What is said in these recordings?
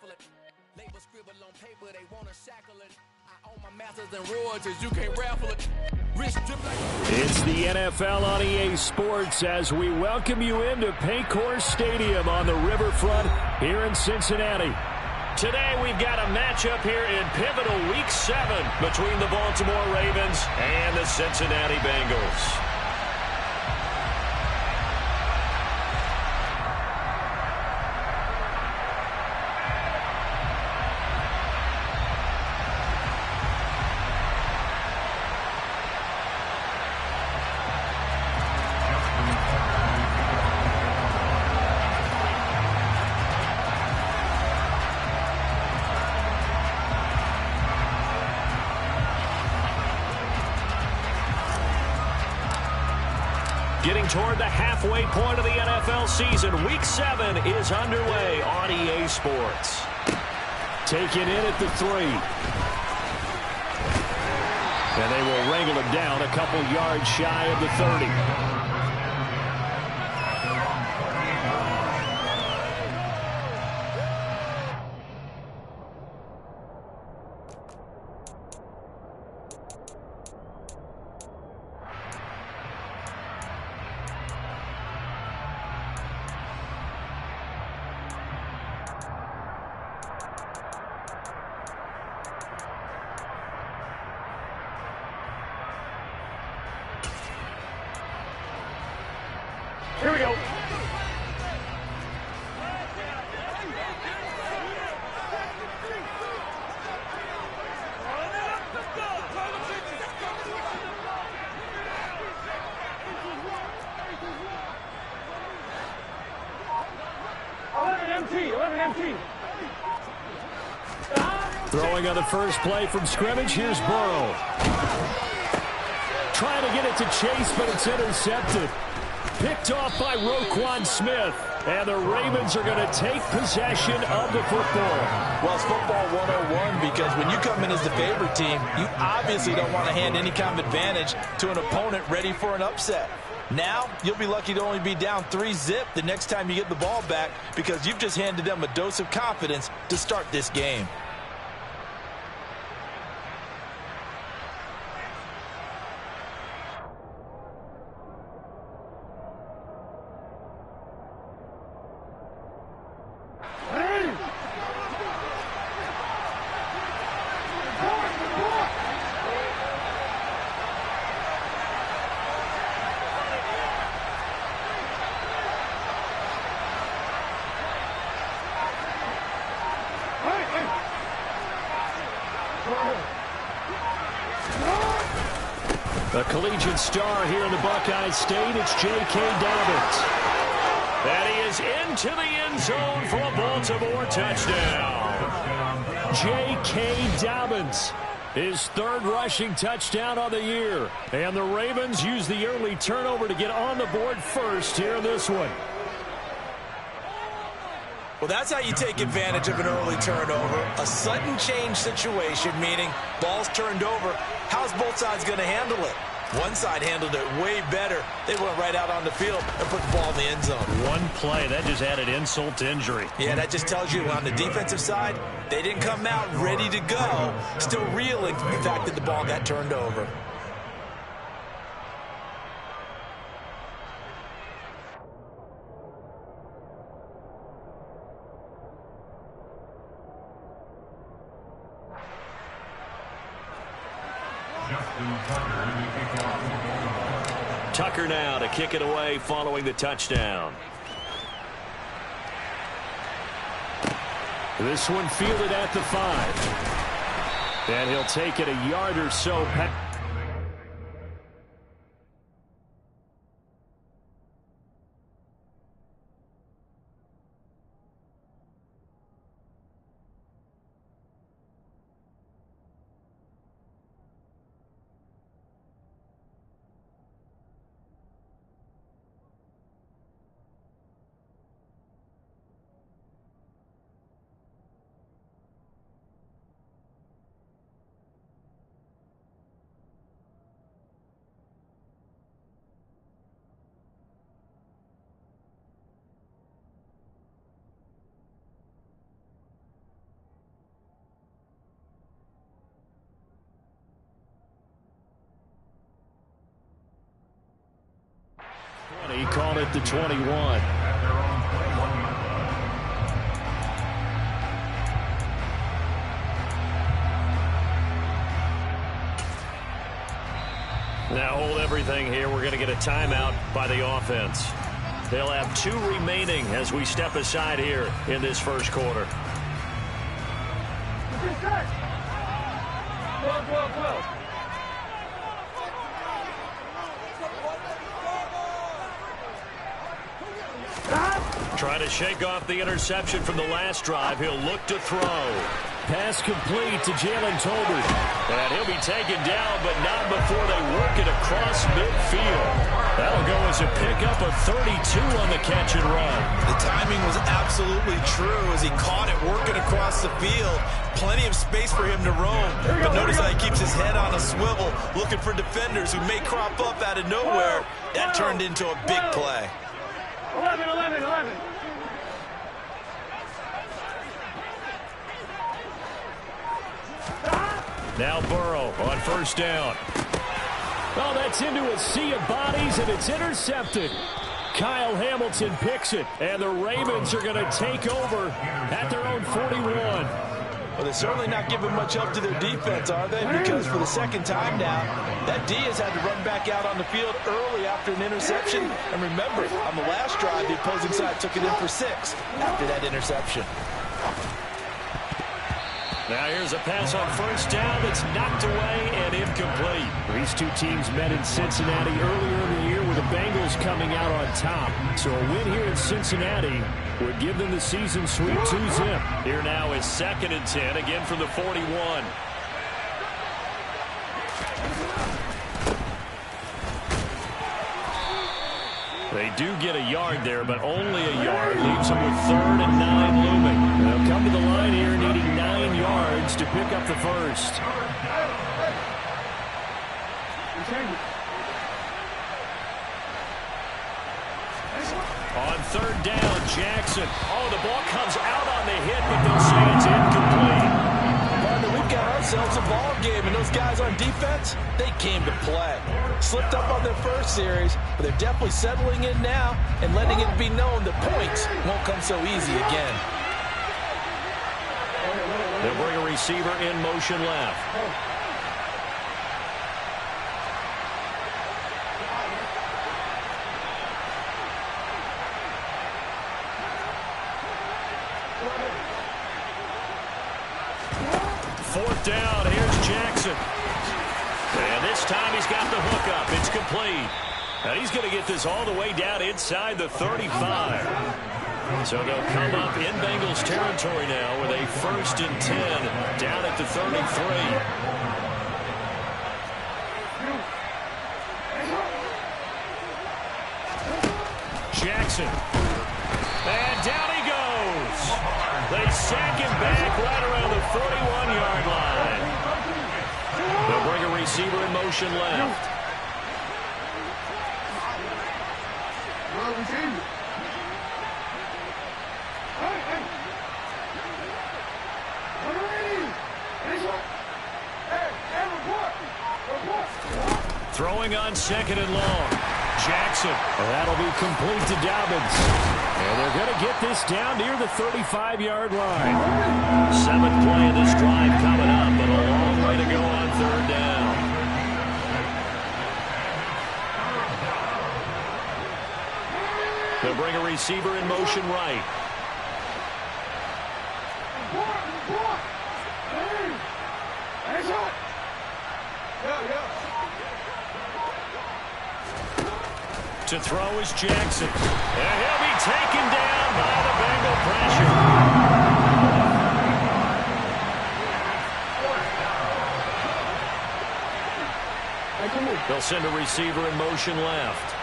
raffle it. Label scribble on paper, they wanna shackle it. I own my masters and royalties, you can't raffle it. Wrist drip like It's the NFL on EA Sports as we welcome you into Paycor Stadium on the riverfront here in Cincinnati. Today we've got a matchup here in pivotal Week 7 between the Baltimore Ravens and the Cincinnati Bengals. Getting toward the halfway point of the NFL season, Week 7 is underway on EA Sports. Taken in at the 3. And they will wrangle him down a couple yards shy of the 30. Here we go. Throwing on the first play from scrimmage, here's Burrow. Trying to get it to Chase, but it's intercepted. Picked off by Roquan Smith. And the Ravens are going to take possession of the football. Well, it's football 101 because when you come in as the favorite team, you obviously don't want to hand any kind of advantage to an opponent ready for an upset. Now, you'll be lucky to only be down 3-zip the next time you get the ball back because you've just handed them a dose of confidence to start this game. A collegiate star here in the Buckeye State, it's J.K. Dobbins. And he is into the end zone for a Baltimore touchdown. J.K. Dobbins, his third rushing touchdown on the year. And the Ravens use the early turnover to get on the board first here in this one. Well, that's how you take advantage of an early turnover. A sudden change situation, meaning ball's turned over. How's both sides going to handle it? One side handled it way better. They went right out on the field and put the ball in the end zone. One play, that just added insult to injury. Yeah, that just tells you on the defensive side, they didn't come out ready to go, still reeling from the fact that the ball got turned over. Tucker now to kick it away following the touchdown. This one fielded at the 5. And he'll take it a yard or so. he called it the 21. Now hold everything here. We're going to get a timeout by the offense. They'll have 2 remaining as we step aside here in this first quarter. Trying to shake off the interception from the last drive. He'll look to throw. Pass complete to Jalen Tolbert. And he'll be taken down, but not before they work it across midfield. That'll go as a pickup of 32 on the catch and run. The timing was absolutely true as he caught it working across the field. Plenty of space for him to roam. But notice how he keeps his head on a swivel, looking for defenders who may crop up out of nowhere. That turned into a big play. 11. Now Burrow on first down. Oh, that's into a sea of bodies, and it's intercepted. Kyle Hamilton picks it, and the Ravens are going to take over at their own 41. Well, they're certainly not giving much help to their defense, are they? Because for the second time now, that D has had to run back out on the field early after an interception. And remember, on the last drive, the opposing side took it in for 6 after that interception. Now here's a pass on first down that's knocked away and incomplete. These two teams met in Cincinnati earlier in the year with the Bengals coming out on top. So a win here in Cincinnati would give them the season sweep 2-zip. Here now is 2nd and 10, again from the 41. They do get a yard there, but only a yard. Leaves them with 3rd and 9 looming. They'll come to the line here needing 9 yards to pick up the first. On 3rd down, Jackson. Oh, the ball comes out on the hit, but they'll say it's incomplete. Partner, we've got ourselves a ball game, and those guys on defense, they came to play. Slipped up on their first series, but they're definitely settling in now and letting it be known that points won't come so easy again. They'll bring a receiver in motion left. Fourth down, here's Jackson. And this time he's got the hook up. It's complete. And he's going to get this all the way down inside the 35. So they'll come up in Bengals territory now with a 1st and 10 down at the 33. Jackson. And down he goes. They sack him back right around the 41-yard line. They'll bring a receiver in motion left. Throwing on 2nd and long. Jackson. And that'll be complete to Dobbins. And they're going to get this down near the 35-yard line. 7th play of this drive coming up, but a long way to go on 3rd down. They'll bring a receiver in motion right. To throw is Jackson. And he'll be taken down by the Bengal pressure. They'll send a receiver in motion left.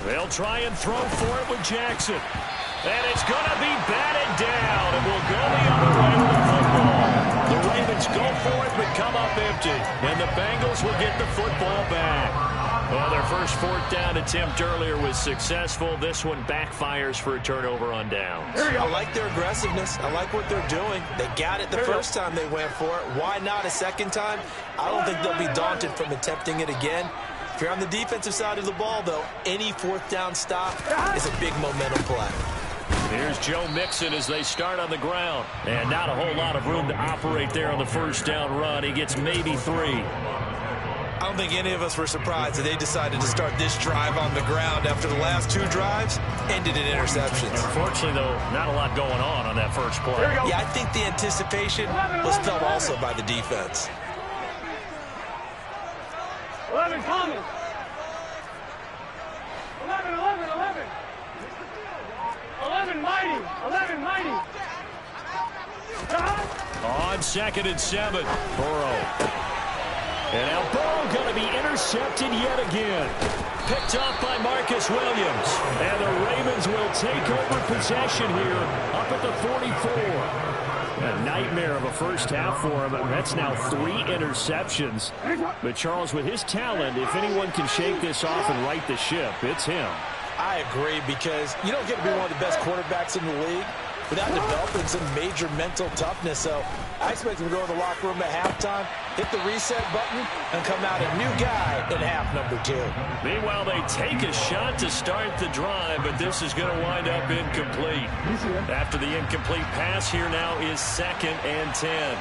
They'll try and throw for it with Jackson. And it's going to be batted down, and we'll go the other way with the football. The Ravens go for it, but come up empty. And the Bengals will get the football back. Well, their first fourth down attempt earlier was successful. This one backfires for a turnover on downs. I like their aggressiveness. I like what they're doing. They got it the first time they went for it. Why not a second time? I don't think they'll be daunted from attempting it again. If you're on the defensive side of the ball, though, any fourth down stop is a big momentum play. Here's Joe Mixon as they start on the ground. And not a whole lot of room to operate there on the first down run. He gets maybe 3. I don't think any of us were surprised that they decided to start this drive on the ground after the last 2 drives ended in interceptions. Unfortunately, though, not a lot going on that first play. Yeah, I think the anticipation was felt also by the defense. 11 coming. 11, 11, 11. 11 mighty. 11 mighty. On 2nd and 7, Burrow. And now Burrow going to be intercepted yet again. Picked up by Marcus Williams. And the Ravens will take over possession here up at the 44. A nightmare of a first half for him. That's now 3 interceptions. But Charles, with his talent, if anyone can shake this off and right the ship, it's him. I agree, because you don't get to be one of the best quarterbacks in the league without developing some major mental toughness. So I expect him to go in the locker room at halftime, hit the reset button, and come out a new guy in half number 2. Meanwhile, they take a shot to start the drive, but this is going to wind up incomplete. After the incomplete pass, here now is 2nd and 10.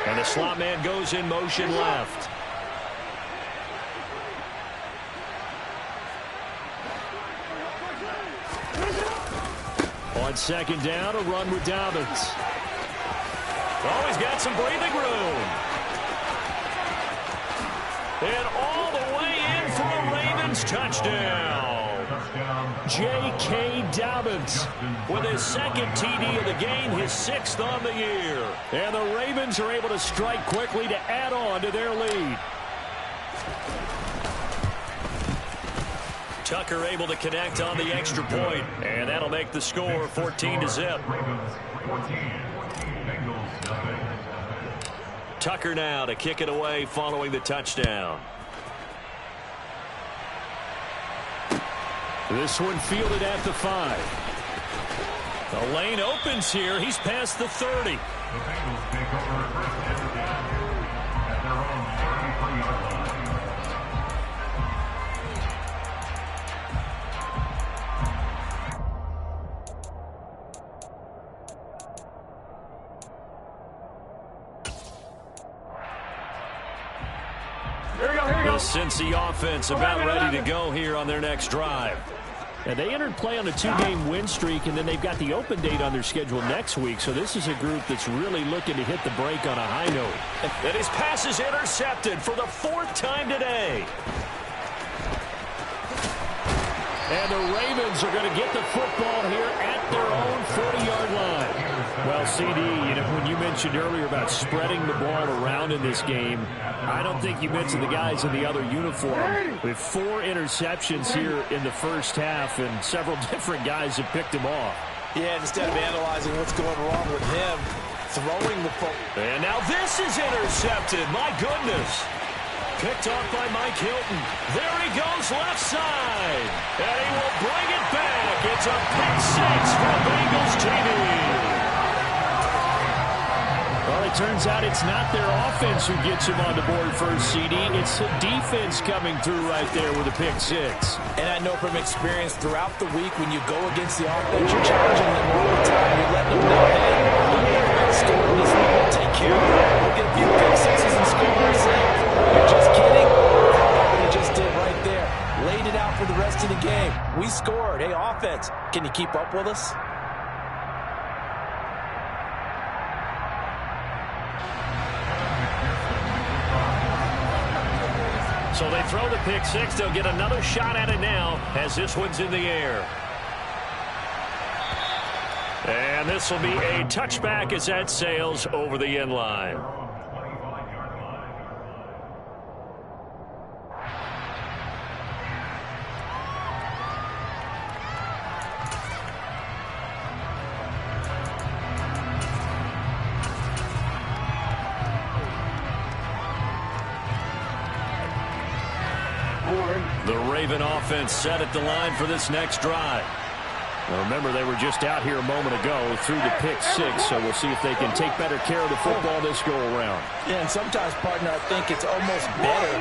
And the slot man goes in motion left. On 2nd down, a run with Dobbins. Oh, he's got some breathing room. And all the way in for a Ravens touchdown. J.K. Dobbins with his 2nd TD of the game, his 6th on the year. And the Ravens are able to strike quickly to add on to their lead. Tucker able to connect on the extra point, and that'll make the score 14-0. Tucker now to kick it away following the touchdown. This one fielded at the 5. The lane opens here. He's past the 30. The Bengals take over first and down at their own 33-yard line. The Cincy offense about ready to go here on their next drive. And they entered play on a 2-game win streak, and then they've got the open date on their schedule next week. So this is a group that's really looking to hit the break on a high note. And his pass is intercepted for the 4th time today. And the Ravens are going to get the football here at their own 40-yard line. Well, CD, when you mentioned earlier about spreading the ball around in this game, I don't think you mentioned the guys in the other uniform. With 4 interceptions here in the first half, and several different guys have picked him off. Yeah, instead of analyzing what's going wrong with him, throwing the ball. And now this is intercepted. My goodness. Picked off by Mike Hilton. There he goes left side. And he will bring it back. It's a pick 6 for Bengals TV. Well, it turns out it's not their offense who gets him on the board first, CD. It's the defense coming through right there with a pick 6. And I know from experience throughout the week, when you go against the offense, you're challenging them all the time. You're letting them know, hey, I'm here to score in this league. We'll take care of it. We'll get a few pick 6s and score ourselves. You're just kidding? You just did right there. Laid it out for the rest of the game. We scored. Hey, offense, can you keep up with us? So they throw the pick 6. They'll get another shot at it now as this one's in the air. And this will be a touchback as that sails over the end line. The Raven offense set at the line for this next drive. Now remember, they were just out here a moment ago through the pick 6, so we'll see if they can take better care of the football this go-around. Yeah, and sometimes, partner, I think it's almost better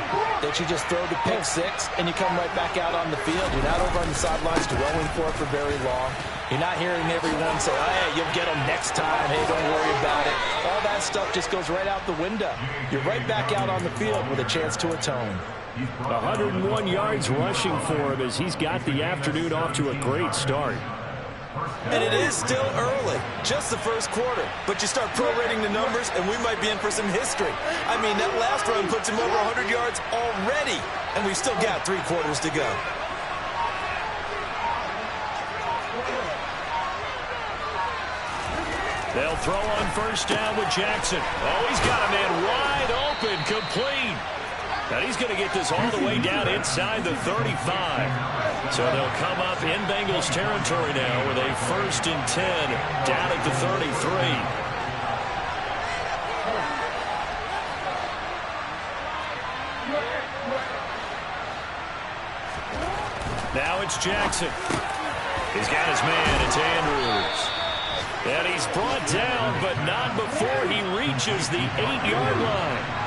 that you just throw the pick 6 and you come right back out on the field. You're not over on the sidelines dwelling for it for very long. You're not hearing everyone say, oh, hey, you'll get them next time. Hey, don't worry about it. All that stuff just goes right out the window. You're right back out on the field with a chance to atone. 101 yards rushing for him as he's got the afternoon off to a great start. And it is still early, just the first quarter. But you start prorating the numbers, and we might be in for some history. I mean, that last run puts him over 100 yards already, and we've still got 3 quarters to go. They'll throw on first down with Jackson. Oh, he's got a man wide open, complete. And he's going to get this all the way down inside the 35. So they'll come up in Bengals territory now with a 1st and 10 down at the 33. Now it's Jackson. He's got his man. It's Andrews. And he's brought down, but not before he reaches the 8-yard line.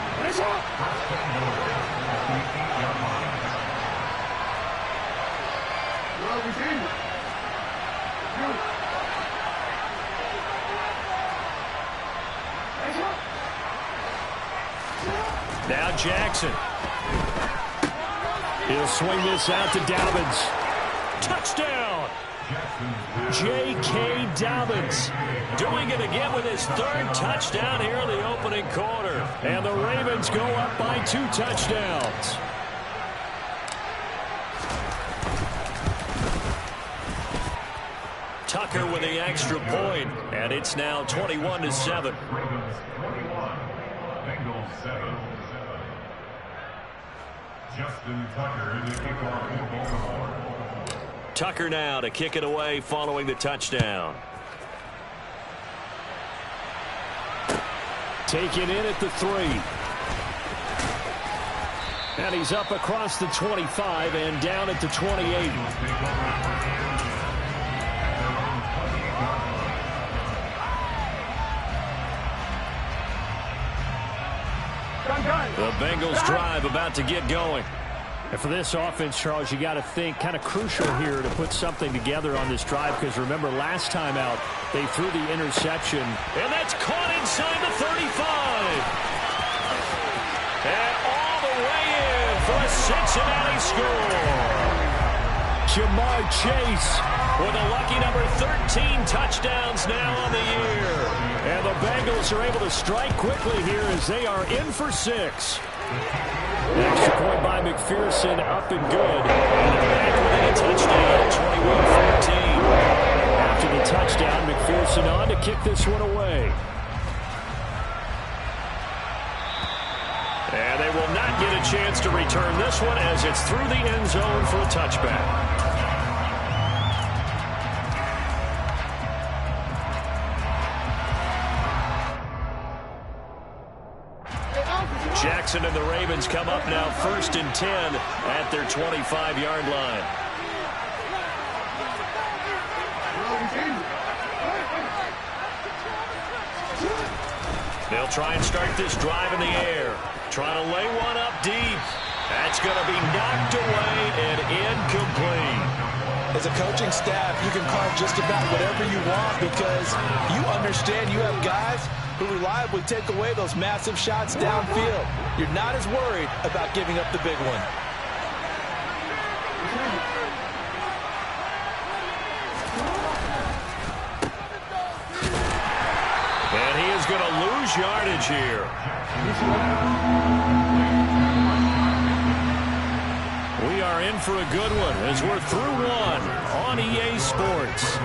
Now Jackson. He'll swing this out to Dobbins. Touchdown! J.K. Dobbins doing it again with his 3rd touchdown here in the opening quarter. And the Ravens go up by 2 touchdowns. Tucker with the extra point, and it's now 21-7. Ravens 21, Bengals 7. Justin Tucker is the kickoff for Baltimore. Tucker now to kick it away following the touchdown. Taken in at the 3. And he's up across the 25 and down at the 28. The Bengals drive about to get going. And for this offense, Charles, you got to think kind of crucial here to put something together on this drive, because remember last time out they threw the interception, and that's caught inside the 35. And all the way in for a Cincinnati score. Jamar Chase with a lucky number 13 touchdowns now on the year. And the Bengals are able to strike quickly here as they are in for 6. Extra point by McPherson, up and good. And they're back within a touchdown, 21-14. After the touchdown, McPherson on to kick this one away. And they will not get a chance to return this one as it's through the end zone for a touchback. Jackson and the Ravens come up now 1st and 10 at their 25-yard line. They'll try and start this drive in the air. Trying to lay one up deep. That's going to be knocked away and incomplete. As a coaching staff, you can call just about whatever you want because you understand you have guys who reliably take away those massive shots downfield. You're not as worried about giving up the big one. And he is going to lose yardage here. We are in for a good one as we're through one on EA Sports.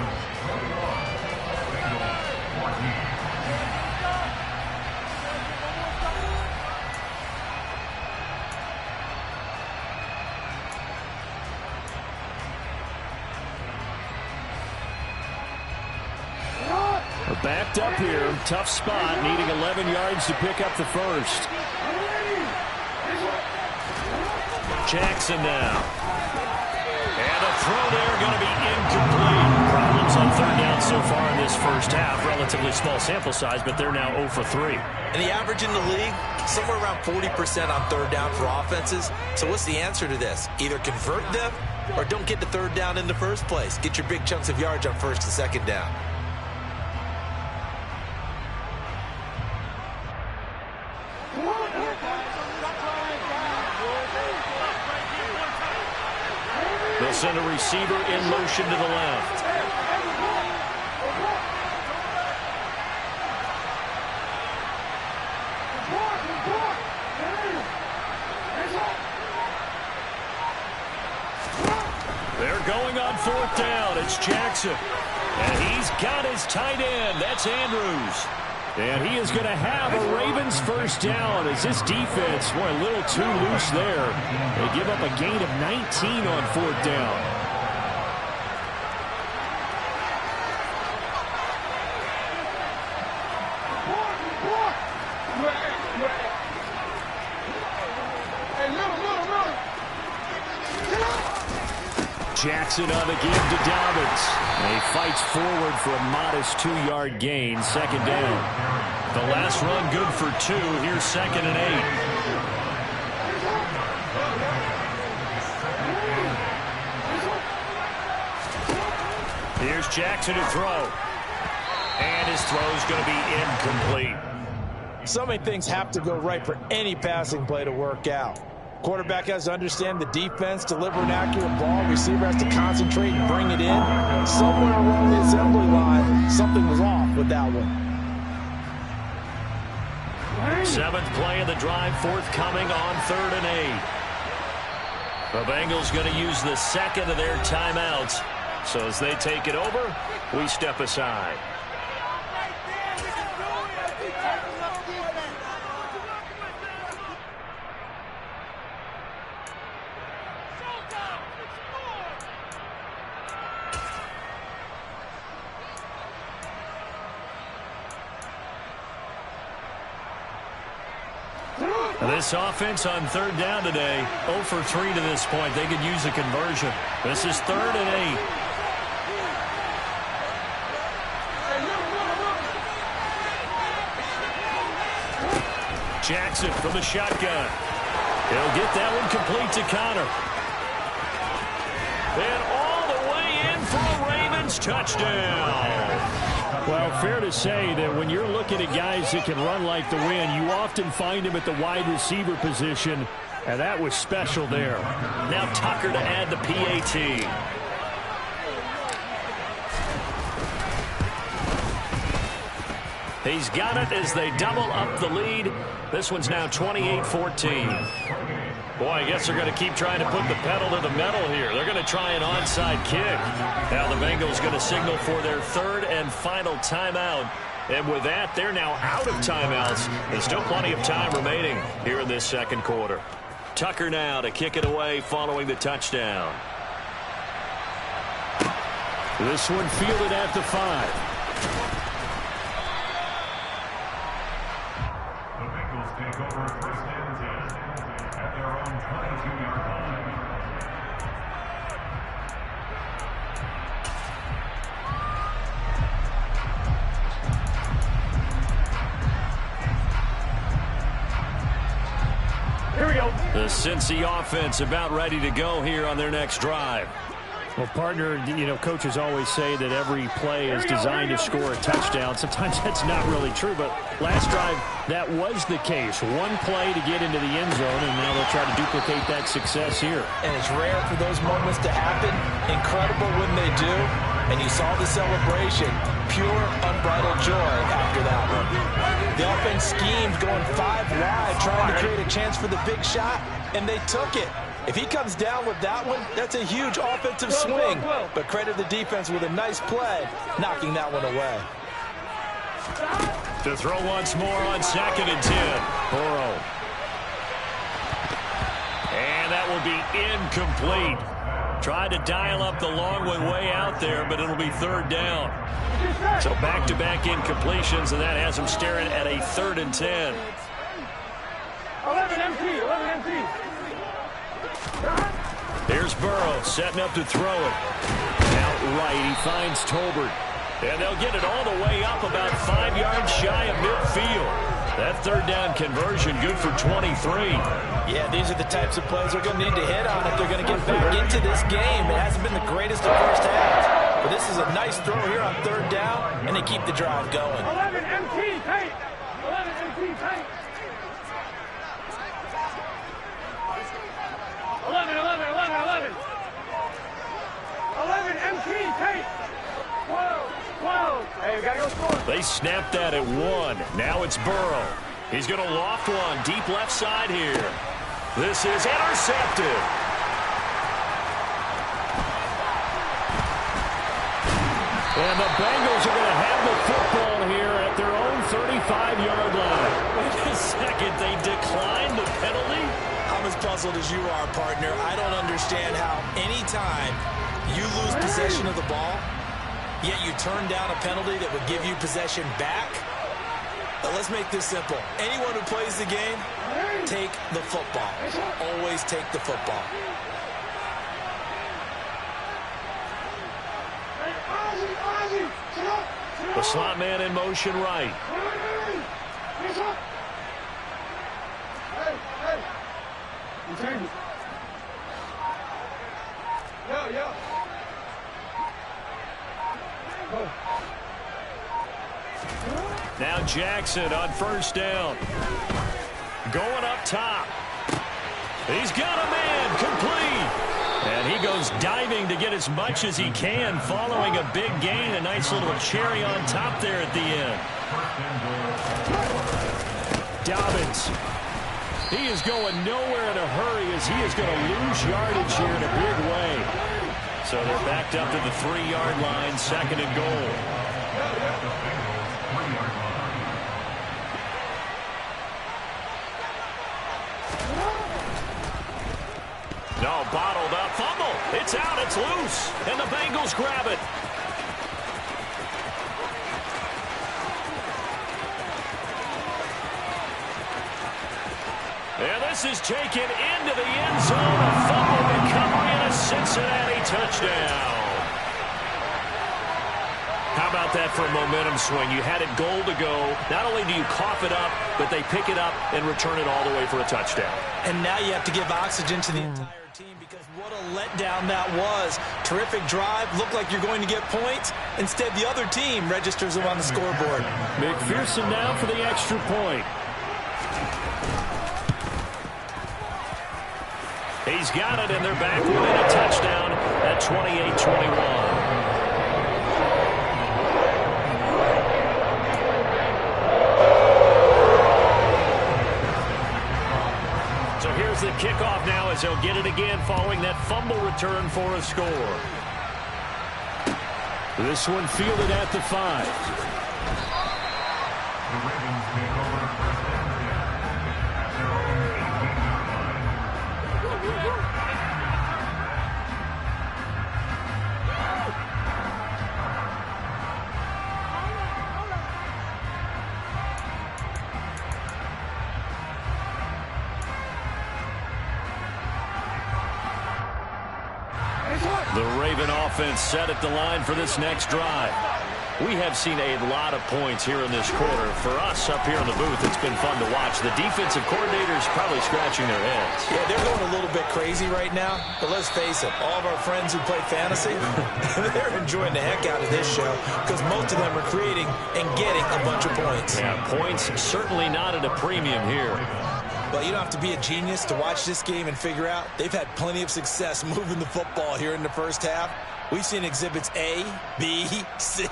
Backed up here, tough spot, needing 11 yards to pick up the first. Jackson now. And a throw there going to be incomplete. Problems on third down so far in this first half. Relatively small sample size, but they're now 0 for 3. And the average in the league, somewhere around 40% on third down for offenses. So what's the answer to this? Either convert them or don't get the third down in the first place. Get your big chunks of yards on first and second down. They'll send a receiver in motion to the left. They're going on fourth down. It's Jackson. And he's got his tight end. That's Andrews. And he is going to have a Ravens first down as this defense, boy, a little too loose there. They give up a gain of 19 on fourth down. Jackson on the give to Dobbins. And he fights forward for a modest 2-yard gain, second down. The last run good for 2. Here's 2nd and 8. Here's Jackson to throw. And his throw is going to be incomplete. So many things have to go right for any passing play to work out. Quarterback has to understand the defense, deliver an accurate ball. Receiver has to concentrate and bring it in. Somewhere along the assembly line, something was off with that one. 7th play of the drive, forthcoming on 3rd and 8. The Bengals going to use the second of their timeouts. So as they take it over, we step aside. This offense on 3rd down today, 0 for 3 to this point. They could use a conversion. This is 3rd and 8. Jackson from the shotgun. He'll get that one complete to Connor. And all the way in for a Ravens touchdown. Well, fair to say that when you're looking at guys that can run like the wind, you often find them at the wide receiver position, and that was special there. Now Tucker to add the PAT. He's got it as they double up the lead. This one's now 28-14. Boy, I guess they're going to keep trying to put the pedal to the metal here. They're going to try an onside kick. Now the Bengals going to signal for their 3rd and final timeout. And with that, they're now out of timeouts. There's still plenty of time remaining here in this second quarter. Tucker now to kick it away following the touchdown. This one fielded at the 5. Take over 1st and 10 at their own 22-yard line. Here we go. The Cincy offense about ready to go here on their next drive. Well, partner, you know, coaches always say that every play is designed to score a touchdown. Sometimes that's not really true, but last drive, that was the case. One play to get into the end zone, and now they'll try to duplicate that success here. And it's rare for those moments to happen. Incredible when they do. And you saw the celebration. Pure, unbridled joy after that one. The offense schemed going 5 wide, trying to create a chance for the big shot, and they took it. If he comes down with that one, that's a huge offensive swing. But credit the defense with a nice play, knocking that one away. To throw once more on 2nd and 10. Burrow. And that will be incomplete. Tried to dial up the long one way out there, but it'll be 3rd down. So back-to-back incompletions, and that has him staring at a 3rd and 10. 11 empty, 11 empty. Here's Burrow setting up to throw it. Out right, he finds Tolbert. And they'll get it all the way up about 5 yards shy of midfield. That third down conversion good for 23. Yeah, these are the types of plays they're going to need to hit on if they're going to get back into this game. It hasn't been the greatest of first halves, but this is a nice throw here on third down, and they keep the drive going. 11 MT tight. 11 MT tight. 11, 11, 11, 11. 11 MT tight. 12, 12. Hey, we got to go score. They snapped that at 1. Now it's Burrow. He's going to loft one deep left side here. This is intercepted. And the Bengals are going to have the football here at their own 35-yard line. Wait a second, they declined the penalty? I'm as puzzled as you are, partner. I don't understand how any time you lose possession of the ball, yet you turn down a penalty that would give you possession back. But let's make this simple. Anyone who plays the game, take the football. Always take the football. The slot man in motion right. Now Jackson on first down. Going up top. He's got a man complete. And he goes diving to get as much as he can following a big gain. A nice little cherry on top there at the end. Dobbins. He is going nowhere in a hurry as he is going to lose yardage here in a big way. So they're backed up to the 3-yard line, second and goal. No, bottled up, fumble. It's out, it's loose, and the Bengals grab it. And this is taken into the end zone. A fumble recovery and a Cincinnati touchdown. How about that for a momentum swing? You had it goal to go. Not only do you cough it up, but they pick it up and return it all the way for a touchdown. And now you have to give oxygen to the entire team because what a letdown that was. Terrific drive. Looked like you're going to get points. Instead, the other team registers them on the scoreboard. McPherson now for the extra point. He's got it, and they're back within a touchdown at 28-21. The kickoff now as they'll get it again following that fumble return for a score. This one fielded at the 5. The Ravens take over first and 10 at their own 18-yard line. The Raven offense set at the line for this next drive. We have seen a lot of points here in this quarter. For us up here in the booth, it's been fun to watch. The defensive coordinators probably scratching their heads. Yeah, they're going a little bit crazy right now. But let's face it, all of our friends who play fantasy, they're enjoying the heck out of this show because most of them are creating and getting a bunch of points. Yeah, points certainly not at a premium here. Well, you don't have to be a genius to watch this game and figure out they've had plenty of success moving the football here in the first half. We've seen exhibits A, B, C,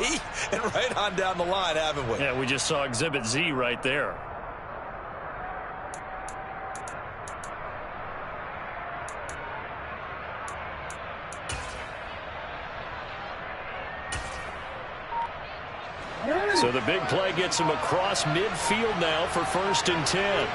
and right on down the line, haven't we? Yeah, we just saw exhibit Z right there. So the big play gets him across midfield now for 1st and 10.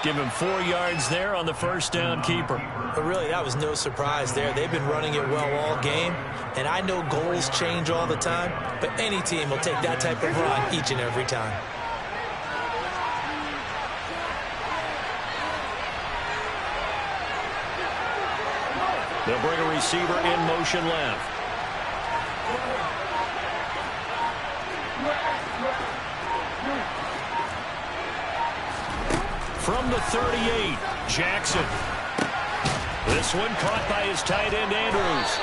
Give him 4 yards there on the first down keeper. But really, that was no surprise there. They've been running it well all game. And I know goals change all the time, but any team will take that type of run each and every time. They'll bring a receiver in motion left. From the 38, Jackson. This one caught by his tight end, Andrews.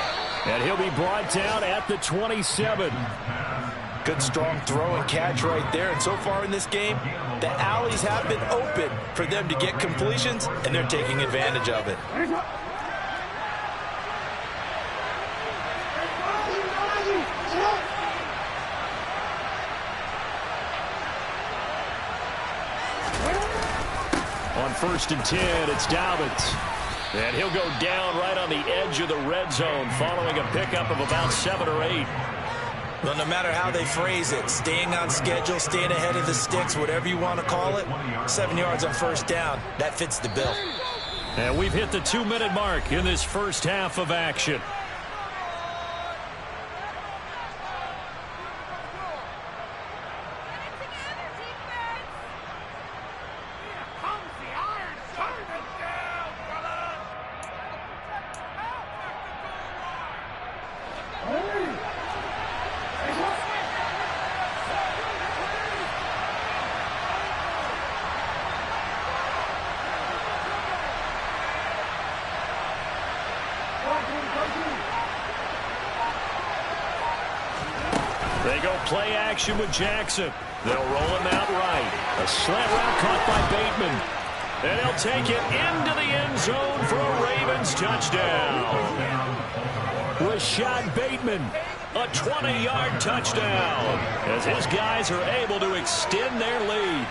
And he'll be brought down at the 27. Good strong throw and catch right there. And so far in this game, the alleys have been open for them to get completions, and they're taking advantage of it. On 1st and 10, it's Dobbins. And he'll go down right on the edge of the red zone following a pickup of about 7 or 8. Well, no matter how they phrase it, staying on schedule, staying ahead of the sticks, whatever you want to call it, 7 yards on 1st down, that fits the bill. And we've hit the 2-minute mark in this first half of action. They go play action with Jackson. They'll roll him out right. A slant route caught by Bateman. And he'll take it into the end zone for a Ravens touchdown. Rashad Bateman, a 20-yard touchdown, as his guys are able to extend their lead.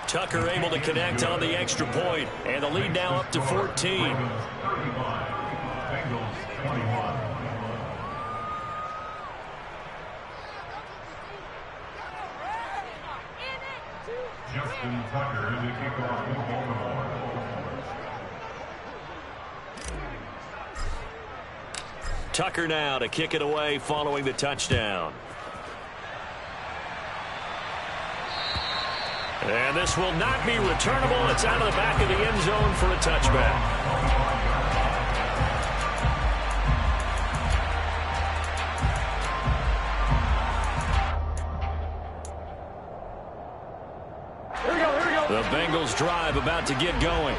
Tucker able to connect on the extra point, and the lead now up to 14. Justin Tucker is a kickoff for Baltimore. Tucker now to kick it away following the touchdown. And this will not be returnable. It's out of the back of the end zone for a touchback. The Bengals drive about to get going.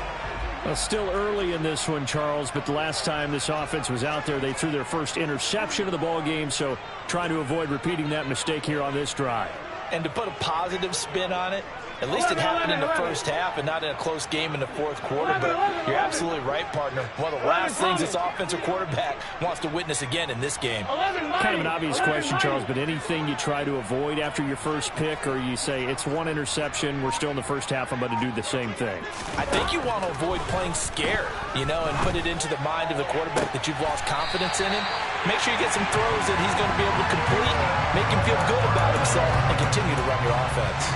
Well, still early in this one, Charles, but the last time this offense was out there, they threw their first interception of the ball game, so trying to avoid repeating that mistake here on this drive. And to put a positive spin on it, at least it happened in the first half and not in a close game in the fourth quarter. But you're absolutely right, partner. One of the last things this offensive quarterback wants to witness again in this game. Kind of an obvious question, Charles, but anything you try to avoid after your first pick, or you say it's one interception, we're still in the first half, I'm going to do the same thing? I think you want to avoid playing scared, and put it into the mind of the quarterback that you've lost confidence in him. Make sure you get some throws that he's going to be able to complete, make him feel good about himself, and continue to run your offense.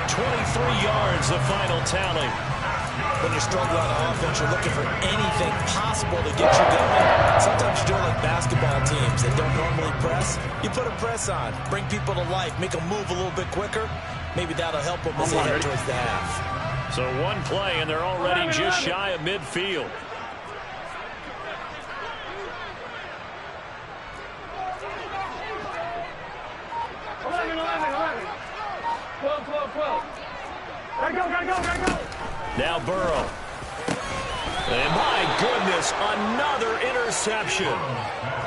23 yards, the final tally. When you're struggling on offense, you're looking for anything possible to get you going. Sometimes you're doing like basketball teams that don't normally press. You put a press on, bring people to life, make them move a little bit quicker. Maybe that'll help them as they head towards the half. So one play, and they're already just shy of midfield. Now Burrow. And my goodness, another interception.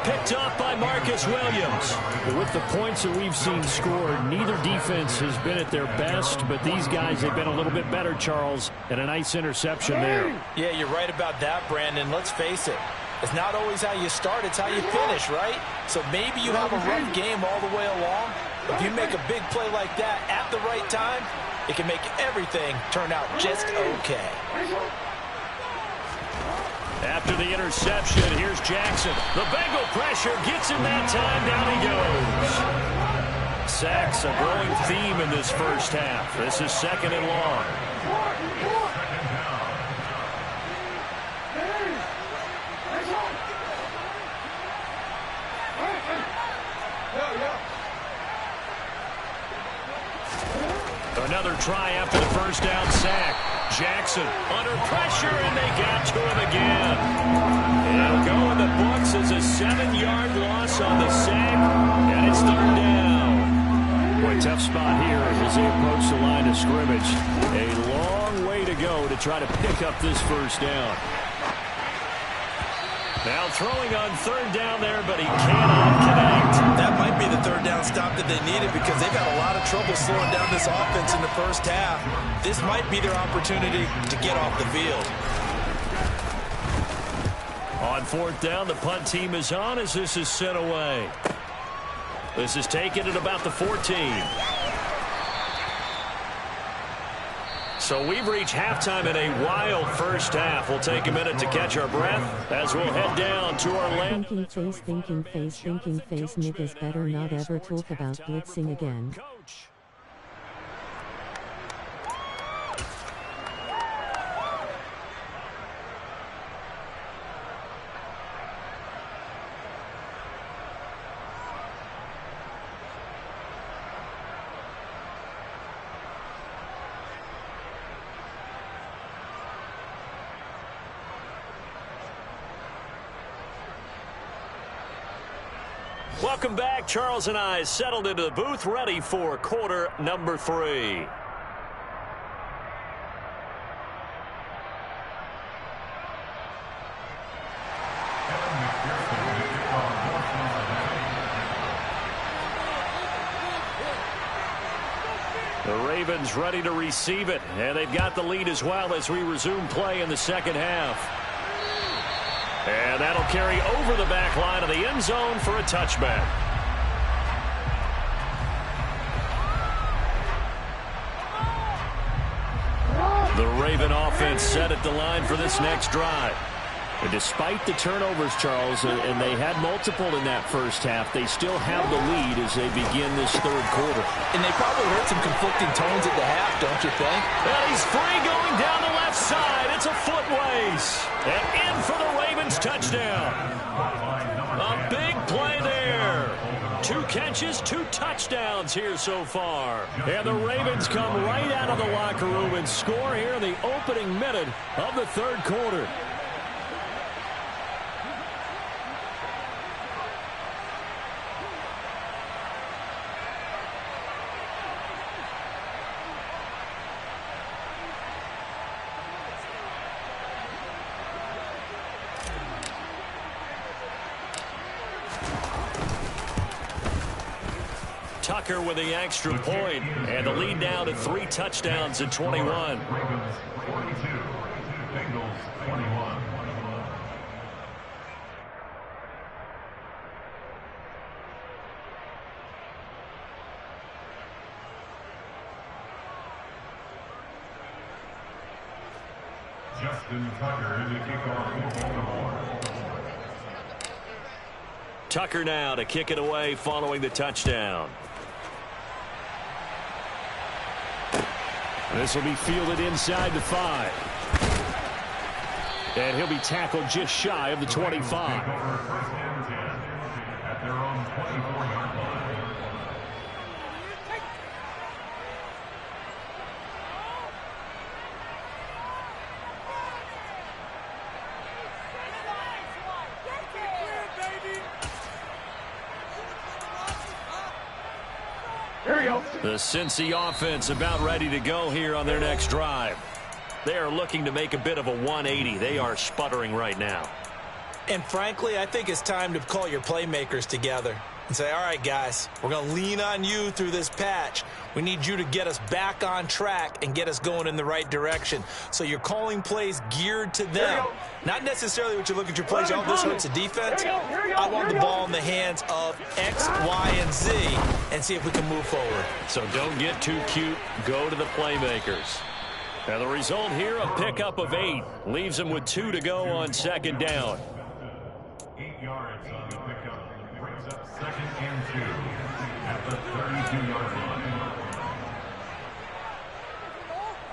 Picked up by Marcus Williams. With the points that we've seen scored, neither defense has been at their best, but these guys have been a little bit better, Charles, and a nice interception there. Yeah, you're right about that, Brandon. Let's face it. It's not always how you start, it's how you finish, right? So maybe you have a rough game all the way along, If you make a big play like that at the right time, it can make everything turn out just okay. After the interception, here's Jackson. The Bengal pressure gets him that time. Down he goes. Sacks, a growing theme in this first half. This is 2nd and long. Another try after the first down sack. Jackson under pressure, and they got to him again. It'll go in the books as a 7-yard loss on the sack, and it's 3rd down. Boy, tough spot here as they approach the line of scrimmage. A long way to go to try to pick up this first down. Now throwing on 3rd down there, but he cannot connect. That might be the 3rd down stop that they needed because they've had a lot of trouble slowing down this offense in the first half. This might be their opportunity to get off the field. On 4th down, the punt team is on as this is sent away. This is taken at about the 14. So we've reached halftime in a wild first half. We'll take a minute to catch our breath as we'll head down to our land. Thinking face, niggas better not ever talk about blitzing again. Coach. Welcome back. Charles and I settled into the booth, ready for quarter number 3. The Ravens ready to receive it, and they've got the lead as well as we resume play in the second half. And that'll carry over the back line of the end zone for a touchback. The Raven offense set at the line for this next drive. And despite the turnovers, Charles, and they had multiple in that first half, they still have the lead as they begin this 3rd quarter. And they probably heard some conflicting tones at the half, don't you think? Well, he's free going down the left side. It's a foot race. And in for the Ravens touchdown. A big play there. 2 catches, 2 touchdowns here so far. And the Ravens come right out of the locker room and score here in the opening minute of the 3rd quarter. Tucker with the extra point, and the lead now to 3 touchdowns at 21. Ravens 42, Bengals 21. Justin Tucker in the kickoff for Baltimore. Tucker now to kick it away following the touchdown. This will be fielded inside the 5. And he'll be tackled just shy of the 25. First and 10 at their own 24-yard line. Here we go. The Cincy offense about ready to go here on their next drive. They are looking to make a bit of a 180. They are sputtering right now. And frankly, I think it's time to call your playmakers together. and say, all right, guys, we're going to lean on you through this patch. We need you to get us back on track and get us going in the right direction. So you're calling plays geared to them. Not necessarily what you look at your plays, oh, this hurts the defense. I want the ball in the hands of X, Y, and Z and see if we can move forward. So don't get too cute. Go to the playmakers. And the result here, a pickup of 8. Leaves them with 2 to go on second down. 8 yards on the pickup. Brings up 2nd and 2 at the 32-yard line.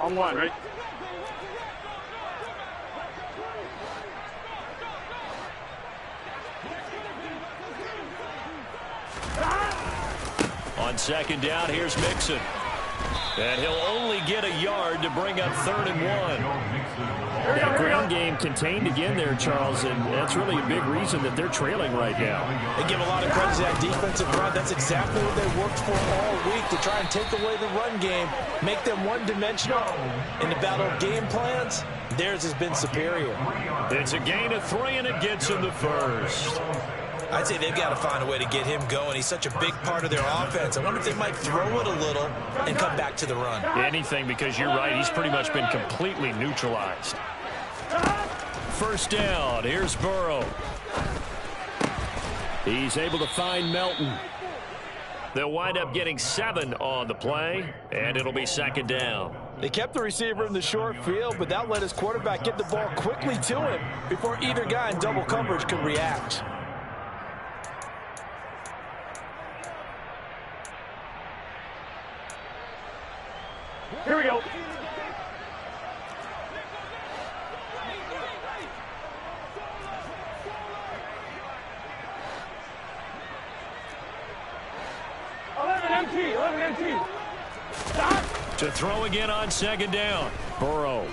On one, right? On second down, here's Mixon. And he'll only get a yard to bring up 3rd and 1. That ground game contained again there, Charles, and that's really a big reason that they're trailing right now. They give a lot of credit to that defensive front. That's exactly what they worked for all week, to try and take away the run game, make them one-dimensional. In the battle of game plans, theirs has been superior. It's a gain of 3, and it gets him the first. I'd say they've got to find a way to get him going. He's such a big part of their offense. I wonder if they might throw it a little and come back to the run. Anything, because you're right. He's pretty much been completely neutralized. First down. Here's Burrow. He's able to find Melton. They'll wind up getting 7 on the play, and it'll be second down. They kept the receiver in the short field, but that let his quarterback get the ball quickly to him before either guy in double coverage could react. Here we go. $11 MT. Stop. To throw again on second down. Burrow.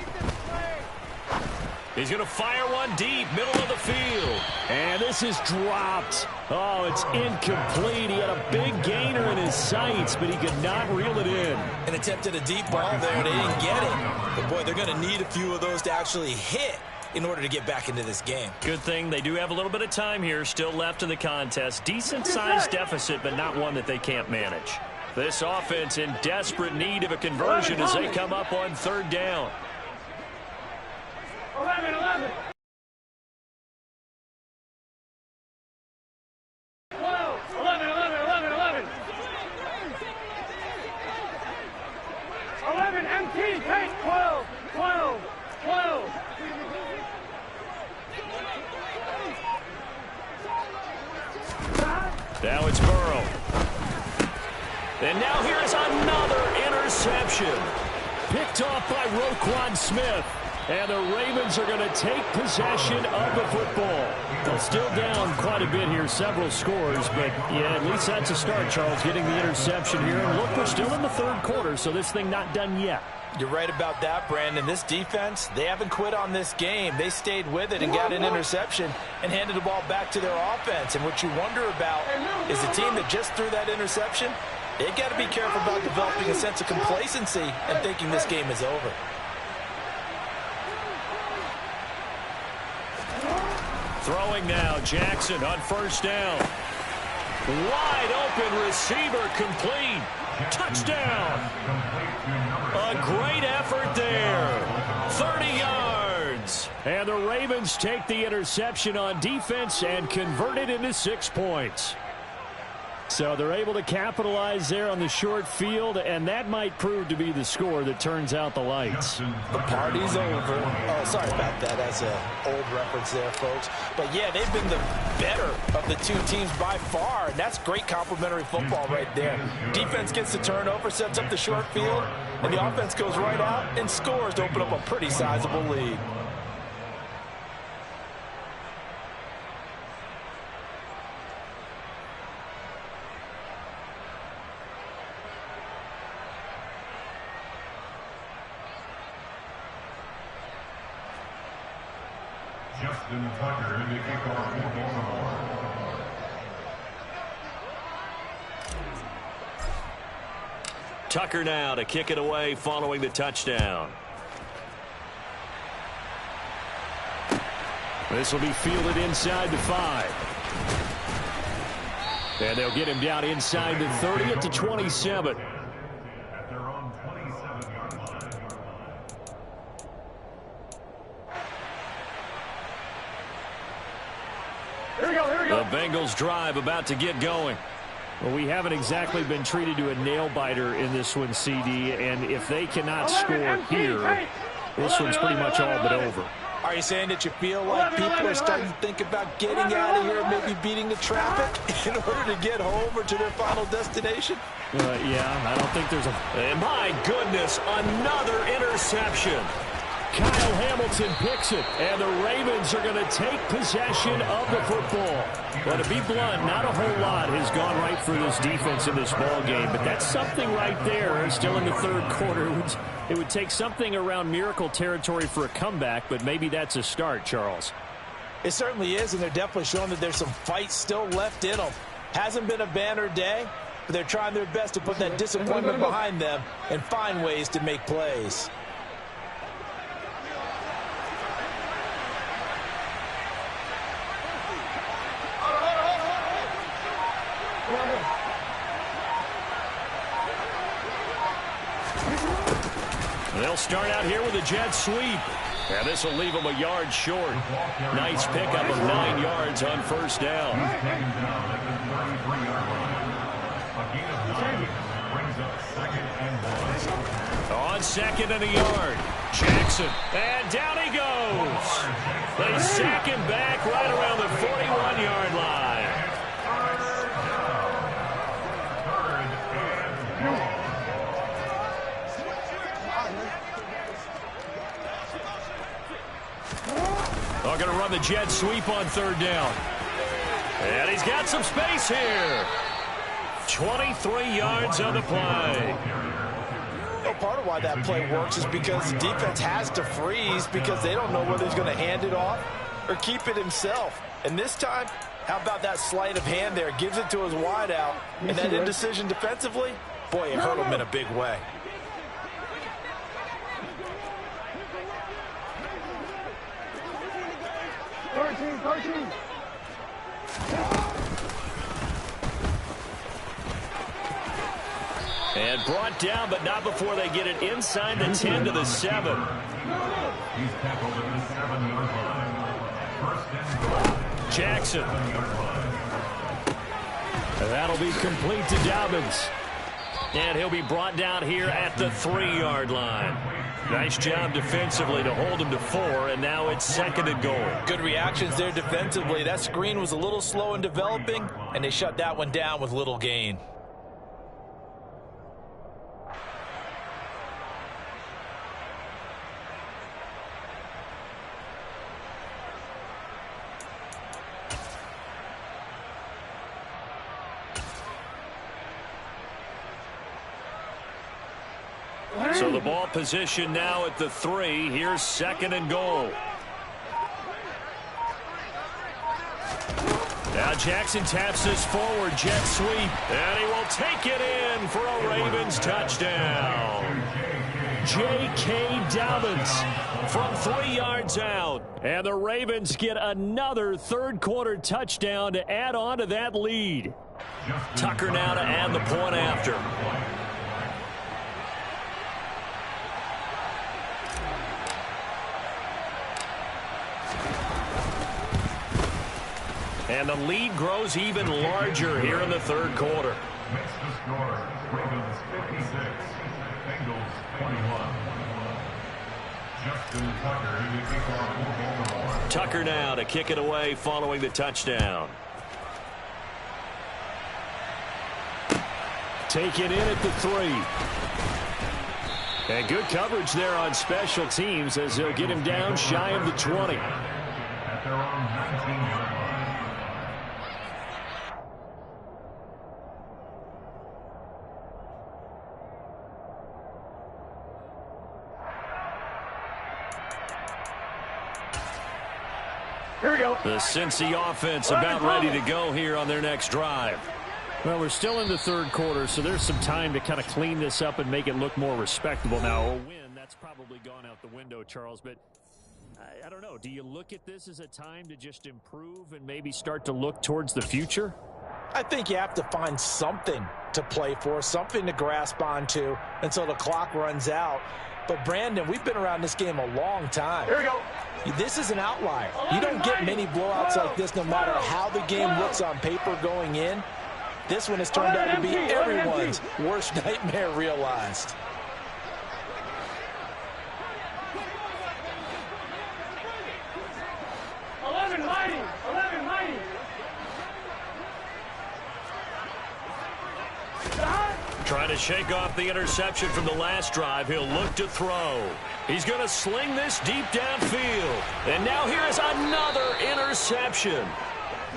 He's going to fire one deep, middle of the field. And this is dropped. Oh, it's incomplete. He had a big gainer in his sights, but he could not reel it in. An attempt at a deep ball there, they didn't get it. But, boy, they're going to need a few of those to actually hit in order to get back into this game. Good thing they do have a little bit of time here still left in the contest. Decent-sized deficit, but not one that they can't manage. This offense in desperate need of a conversion as they come up on 3rd down. 11. 12. 11. 11 MT. Take 12. 12. Now it's Burrow. And now here is another interception. Picked off by Roquan Smith. And the Ravens are going to take possession of the football. They're still down quite a bit here, several scores, but yeah, at least that's a start, Charles, getting the interception here. And look, we're still in the 3rd quarter, so this thing not done yet. You're right about that, Brandon. This defense, they haven't quit on this game. They stayed with it and got an interception and handed the ball back to their offense. And what you wonder about is the team that just threw that interception, they've got to be careful about developing a sense of complacency and thinking this game is over. Throwing now, Jackson on 1st down. Wide open receiver, complete. Touchdown. A great effort there. 30 yards. And the Ravens take the interception on defense and convert it into 6 points. So they're able to capitalize there on the short field, and that might prove to be the score that turns out the lights. The party's over. Oh, sorry about that. That's an old reference there, folks. But, yeah, they've been the better of the two teams by far, and that's great complimentary football right there. Defense gets the turnover, sets up the short field, and the offense goes right out and scores to open up a pretty sizable lead. Justin Tucker in the kickoff for Baltimore. Tucker now to kick it away following the touchdown. This will be fielded inside the 5. And they'll get him down inside the 30 at the 27. At their own 27-yard line. Here we go, here we go. The Bengals drive about to get going. Well, we haven't exactly been treated to a nail-biter in this one, CD, and if they cannot score here, this one's pretty much all but over. Are you saying that you feel like people are starting to think about getting out of here and maybe beating the traffic in order to get home or to their final destination? Yeah, I don't think there's a... And my goodness, another interception. Kyle Hamilton picks it, and the Ravens are going to take possession of the football. Well, to be blunt, not a whole lot has gone right for this defense in this ball game, but that's something right there. Still in the third quarter, it would take something around miracle territory for a comeback, but maybe that's a start, Charles. It certainly is, and they're definitely showing that there's some fight still left in them. Hasn't been a banner day, but they're trying their best to put that disappointment behind them and find ways to make plays. They'll start out here with a jet sweep. And this will leave them a yard short. Nice pickup of 9 yards on first down. Taken down at the 33-yard line. A gain of 9 brings up 2nd and 1. On 2nd and a yard. Jackson. And down he goes. They sack him back right around the 41-yard line. They're going to run the jet sweep on 3rd down. And he's got some space here. 23 yards on the play. Well, part of why that play works is because the defense has to freeze because they don't know whether he's going to hand it off or keep it himself. And this time, how about that sleight of hand there? Gives it to his wideout. And that indecision defensively, boy, it hurt him in a big way. And brought down, but not before they get it inside the 10 to the 7. He's tackled at the 7-yard line. 1st and goal. Jackson. And that'll be complete to Dobbins. And he'll be brought down here at the 3-yard line. Nice job defensively to hold him to 4, and now it's 2nd and goal. Good reactions there defensively. That screen was a little slow in developing, and they shut that one down with little gain. So the ball position now at the 3. Here's 2nd and goal. Now Jackson taps this forward jet sweep, and he will take it in for a Ravens touchdown. J.K. Dobbins from 3 yards out. And the Ravens get another third-quarter touchdown to add on to that lead. Tucker now to add the point after. And the lead grows even larger here in the third quarter. Makes the score. Ravens 56, Bengals 21. Justin Tucker, he would kick off for Baltimore. Tucker now to kick it away following the touchdown. Take it in at the 3. And good coverage there on special teams as they'll get him down shy of the 20. At their own 19-yard line. Here we go. The Cincy offense about ready to go here on their next drive. Well, we're still in the third quarter, so there's some time to kind of clean this up and make it look more respectable. Now, a win, that's probably gone out the window, Charles, but I don't know. Do you look at this as a time to just improve and maybe start to look towards the future? I think you have to find something to play for, something to grasp onto until the clock runs out. But, Brandon, we've been around this game a long time. Here we go. This is an outlier. You don't get many blowouts like this no matter how the game looks on paper going in. This one has turned out to be everyone's worst nightmare realized. Trying to shake off the interception from the last drive. He'll look to throw. He's going to sling this deep downfield. And now here's another interception.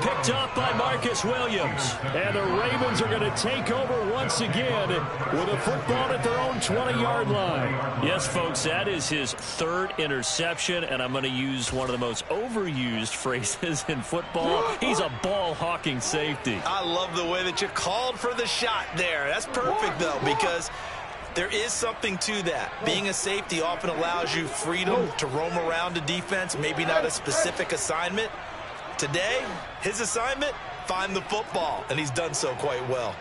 Picked up by Marcus Williams. And the Ravens are going to take over once again with a football at their own 20-yard line. Yes, folks, that is his third interception, and I'm going to use one of the most overused phrases in football. He's a ball-hawking safety. I love the way that you called for the shot there. That's perfect, though, because there is something to that. Being a safety often allows you freedom to roam around a defense, maybe not a specific assignment. Today, his assignment, find the football, and he's done so quite well.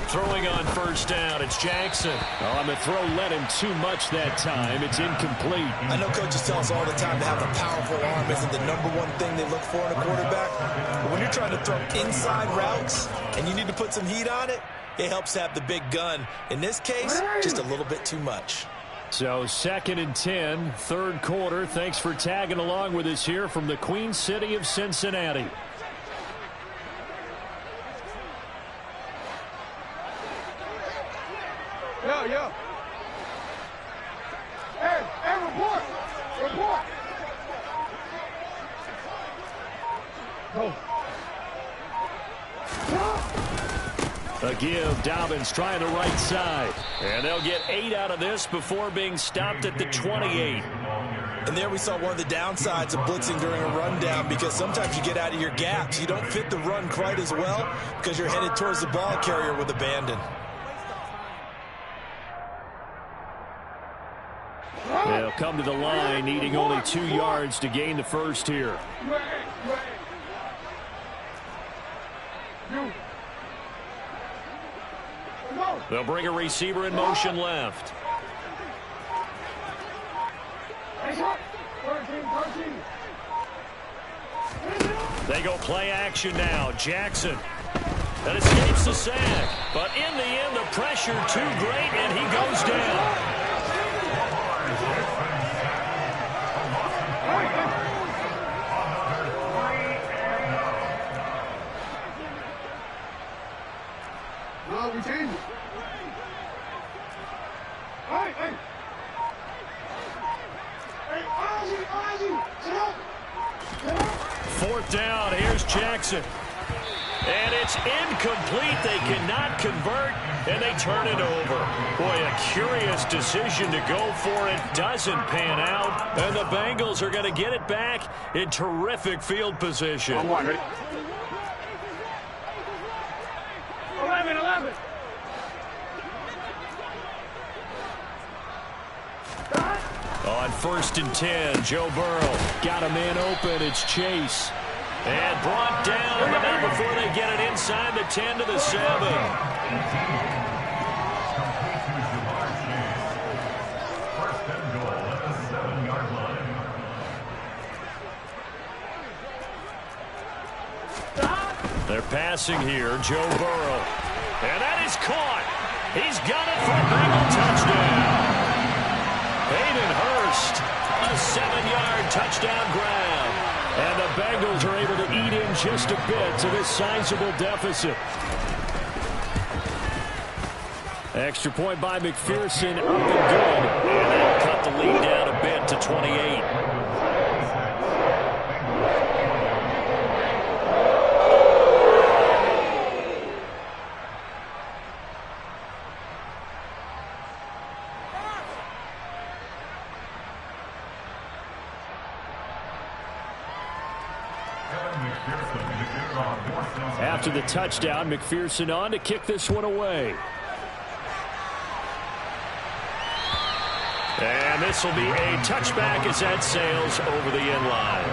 Throwing on first down, it's Jackson. Oh, and the throw led him too much that time. It's incomplete. I know coaches tell us all the time to have a powerful arm isn't the number one thing they look for in a quarterback. But when you're trying to throw inside routes and you need to put some heat on it, it helps have the big gun. In this case, just a little bit too much. So 2nd and 10, third quarter. Thanks for tagging along with us here from the Queen City of Cincinnati. Yo. Hey, report. Go. A give, Dobbins trying the right side. And they'll get 8 out of this before being stopped at the 28. And there we saw one of the downsides of blitzing during a rundown, because sometimes you get out of your gaps. You don't fit the run quite as well because you're headed towards the ball carrier with abandon. They'll come to the line, needing only 2 yards to gain the first here. They'll bring a receiver in motion left. They go play action now. Jackson. That escapes the sack. But in the end, the pressure too great, and he goes down. We change it. Hey. Ozzy, sit up. 4th down, here's Jackson. And it's incomplete. They cannot convert, and they turn it over. Boy, a curious decision to go for it. Doesn't pan out, and the Bengals are going to get it back in terrific field position. 11. On 1st and 10, Joe Burrow got a man open. It's Chase. And brought down, but not before they get it inside the 10 to the 7. They're passing here, Joe Burrow. And that is caught. He's got it for a Bengal touchdown. Hayden Hurst, a 7-yard touchdown grab. And the Bengals are able to eat in just a bit to this sizable deficit. Extra point by McPherson, up and good. And that'll cut the lead down a bit to 28. After the touchdown, McPherson on to kick this one away. And this will be a touchback as that sails over the end line.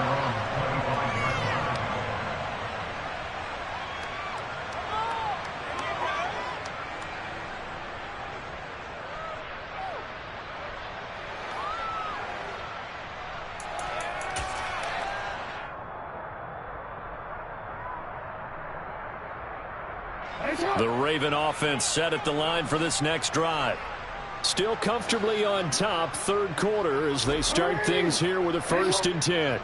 The Raven offense set at the line for this next drive. Still comfortably on top, third quarter, as they start things here with a 1st and 10.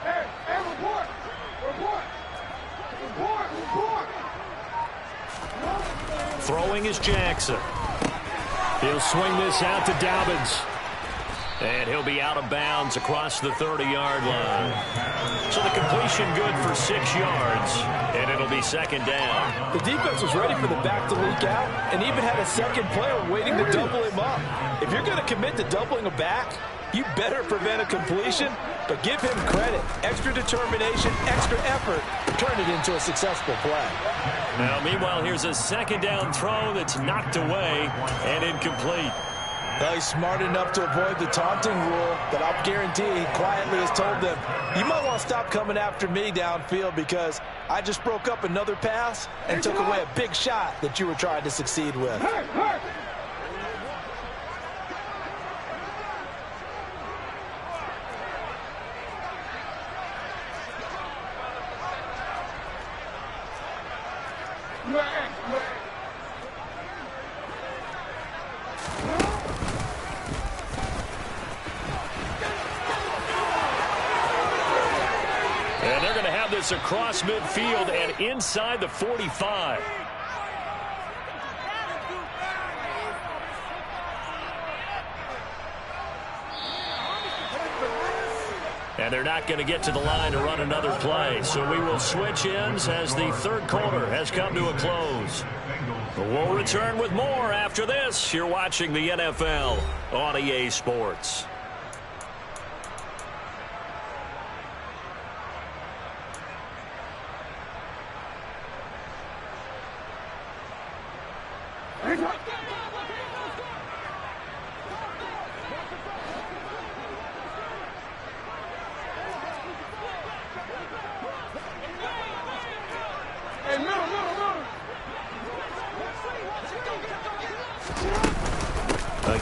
Hey, report! Throwing is Jackson. He'll swing this out to Dobbins. And he'll be out of bounds across the 30-yard line. So the completion good for 6 yards, and it'll be 2nd down. The defense was ready for the back to leak out and even had a second player waiting to double him up. If you're going to commit to doubling a back, you better prevent a completion, but give him credit. Extra determination, extra effort, turn it into a successful play. Now, meanwhile, here's a 2nd down throw that's knocked away and incomplete. Well, he's smart enough to avoid the taunting rule, but I'll guarantee he quietly has told them, you might want to stop coming after me downfield because I just broke up another pass and took away a big shot that you were trying to succeed with. And they're going to have this across midfield and inside the 45. And they're not going to get to the line to run another play. So we will switch ends as the third quarter has come to a close. We'll return with more after this. You're watching the NFL on EA Sports.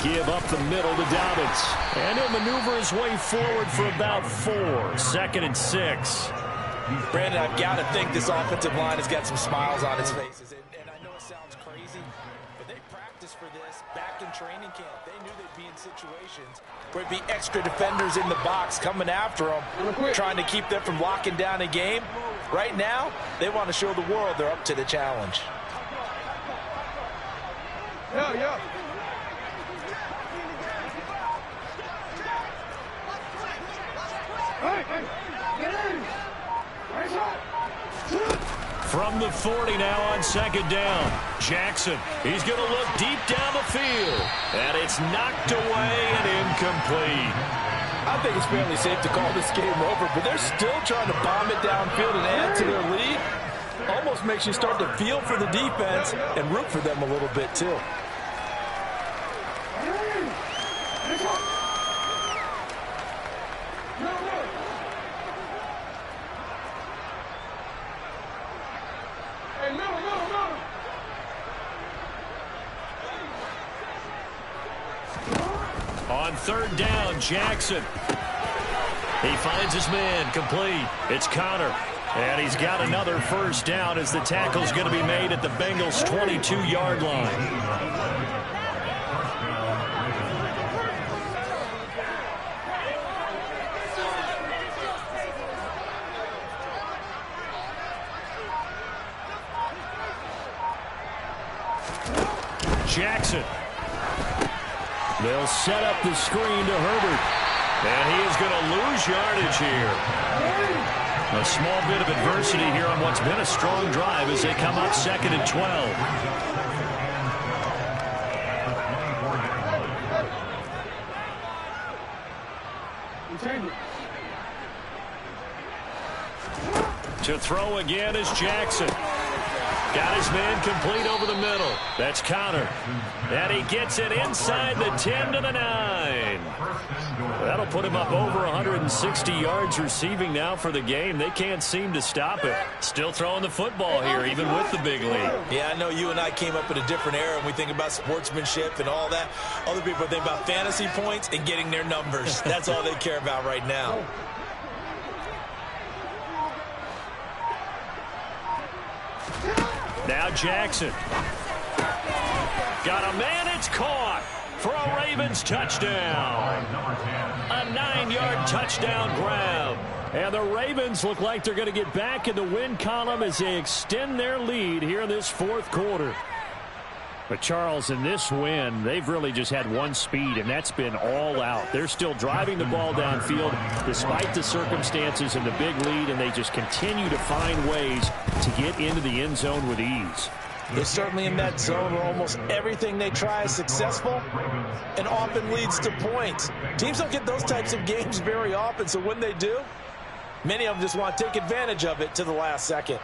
Give up the middle to Dobbins. And he'll maneuver his way forward for about 4. 2nd and 6. Brandon, I've got to think this offensive line has got some smiles on its faces. And I know it sounds crazy, but they practiced for this back in training camp. They knew they'd be in situations where it'd be extra defenders in the box coming after them, trying to keep them from locking down a game. Right now, they want to show the world they're up to the challenge. Yeah. From the 40 now on 2nd down. Jackson, he's going to look deep down the field. And it's knocked away and incomplete. I think it's fairly safe to call this game over, but they're still trying to bomb it downfield and add to their lead. Almost makes you start to feel for the defense and root for them a little bit too. On 3rd down, Jackson. He finds his man, complete. It's Connor. And he's got another 1st down as the tackle's going to be made at the Bengals' 22-yard line. Jackson. They'll set up the screen to Herbert. And he is going to lose yardage here. A small bit of adversity here on what's been a strong drive as they come up 2nd and 12. To throw again is Jackson. Got his man complete over the middle. That's Connor. And he gets it inside the 10 to the 9. That'll put him up over 160 yards receiving now for the game. They can't seem to stop it. Still throwing the football here, even with the big lead. Yeah, I know you and I came up in a different era, and we think about sportsmanship and all that. Other people think about fantasy points and getting their numbers. That's all they care about right now. Now Jackson. Got a man, it's caught for a Ravens touchdown. A 9-yard touchdown grab. And the Ravens look like they're going to get back in the win column as they extend their lead here in this fourth quarter. But, Charles, in this win, they've really just had one speed, and that's been all out. They're still driving the ball downfield despite the circumstances and the big lead, and they just continue to find ways to get into the end zone with ease. They're certainly in that zone where almost everything they try is successful and often leads to points. Teams don't get those types of games very often, so when they do, many of them just want to take advantage of it to the last second.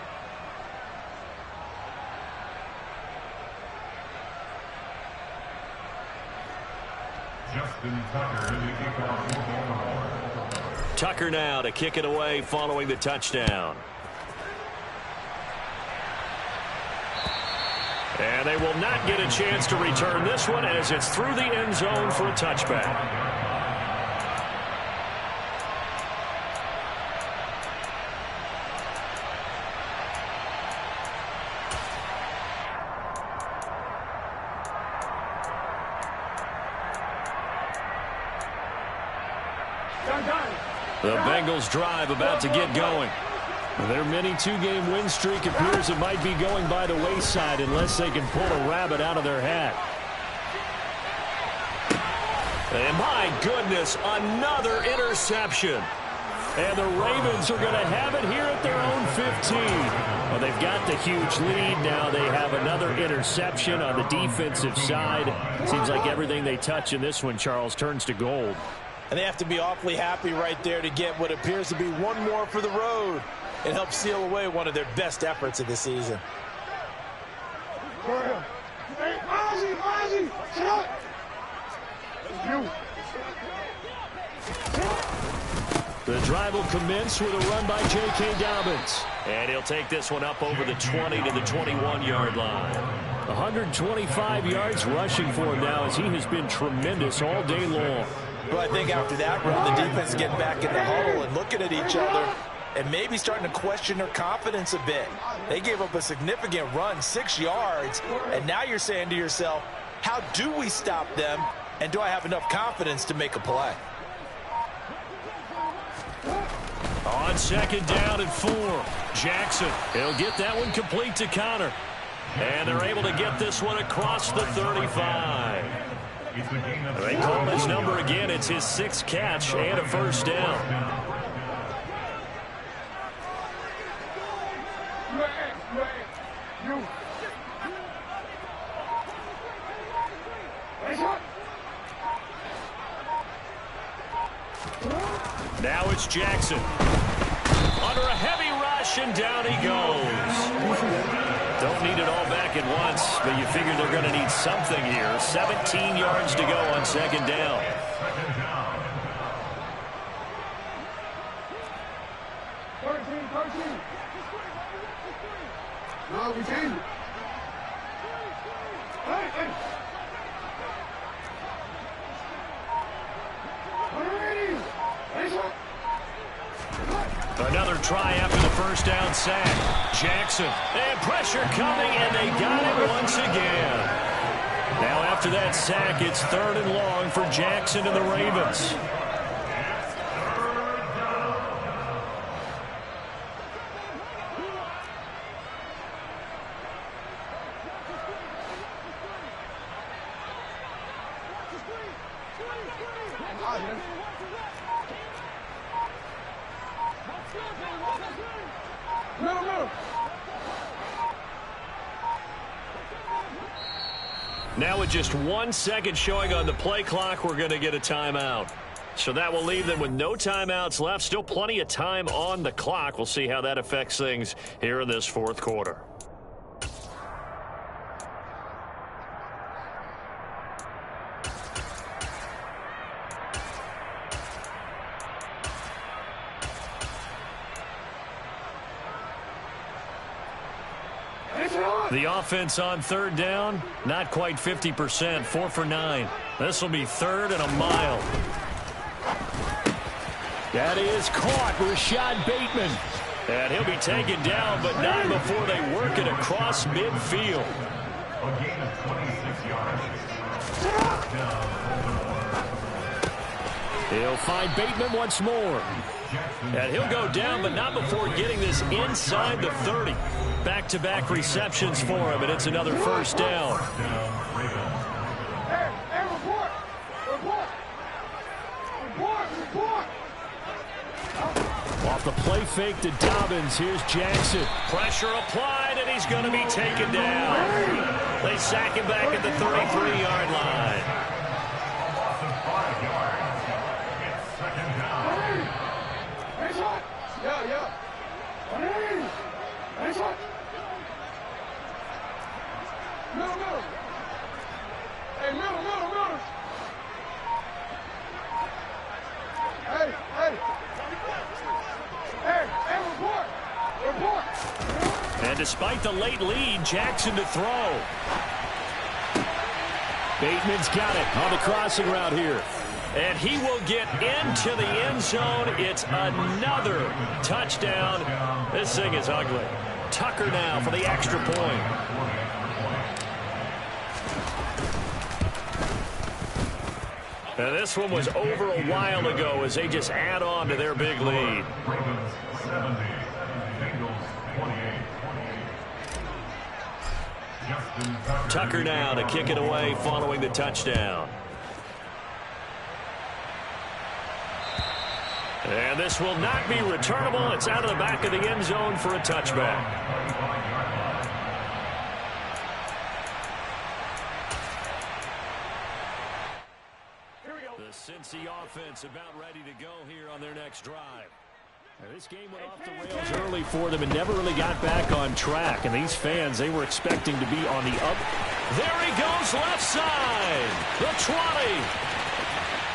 Justin Tucker to kick off. Tucker now to kick it away following the touchdown. And they will not get a chance to return this one as it's through the end zone for a touchback. The Bengals drive about to get going. Their mini two-game win streak appears it might be going by the wayside unless they can pull a rabbit out of their hat. And my goodness, another interception. And the Ravens are going to have it here at their own 15. Well, they've got the huge lead. Now they have another interception on the defensive side. Seems like everything they touch in this one, Charles, turns to gold. And they have to be awfully happy right there to get what appears to be one more for the road. It helps seal away one of their best efforts of the season. The drive will commence with a run by J.K. Dobbins. And he'll take this one up over the 20 to the 21-yard line. 125 yards rushing for him now as he has been tremendous all day long. Well, I think after that run, the defense is getting back in the huddle and looking at each other and maybe starting to question their confidence a bit. They gave up a significant run, 6 yards, and now you're saying to yourself, how do we stop them, and do I have enough confidence to make a play? On second down and 4, Jackson. He'll get that one complete to Connor. And they're able to get this one across the 35. They call his number again. It's his 6th catch and a first down. Now it's Jackson. Under a heavy rush, and down he goes. Don't need it all back at once, but you figure they're going to need something here. 17 yards to go on second down. Another try after the first down sack. Jackson, and pressure coming, and they got it once again. Now after that sack, it's 3rd and long for Jackson and the Ravens. Now with just 1 second showing on the play clock, we're going to get a timeout. So that will leave them with no timeouts left. Still plenty of time on the clock. We'll see how that affects things here in this fourth quarter. The offense on third down, not quite 50%, 4 for 9. This will be 3rd and a mile. That is caught, Rashad Bateman. And he'll be taken down, but not before they work it across midfield. A gain of 26 yards. He'll find Bateman once more. And he'll go down, but not before getting this inside the 30. Back-to-back receptions for him, and it's another first down. Off the play fake to Dobbins. Here's Jackson. Pressure applied, and he's going to be taken down. They sack him back at the 33-yard line. Loss of 5 yards. It's 2nd down. And despite the late lead, Jackson to throw. Bateman's got it on the crossing route here. And he will get into the end zone. It's another touchdown. This thing is ugly. Tucker now for the extra point. And this one was over a while ago as they just add on to their big lead. Ravens 70. Bengals 28. Tucker now to kick it away following the touchdown. And this will not be returnable. It's out of the back of the end zone for a touchback. The Cincy offense about ready to go here on their next drive. This game went off the rails early for them and never really got back on track. And these fans, they were expecting to be on the up. There he goes left side. The 20.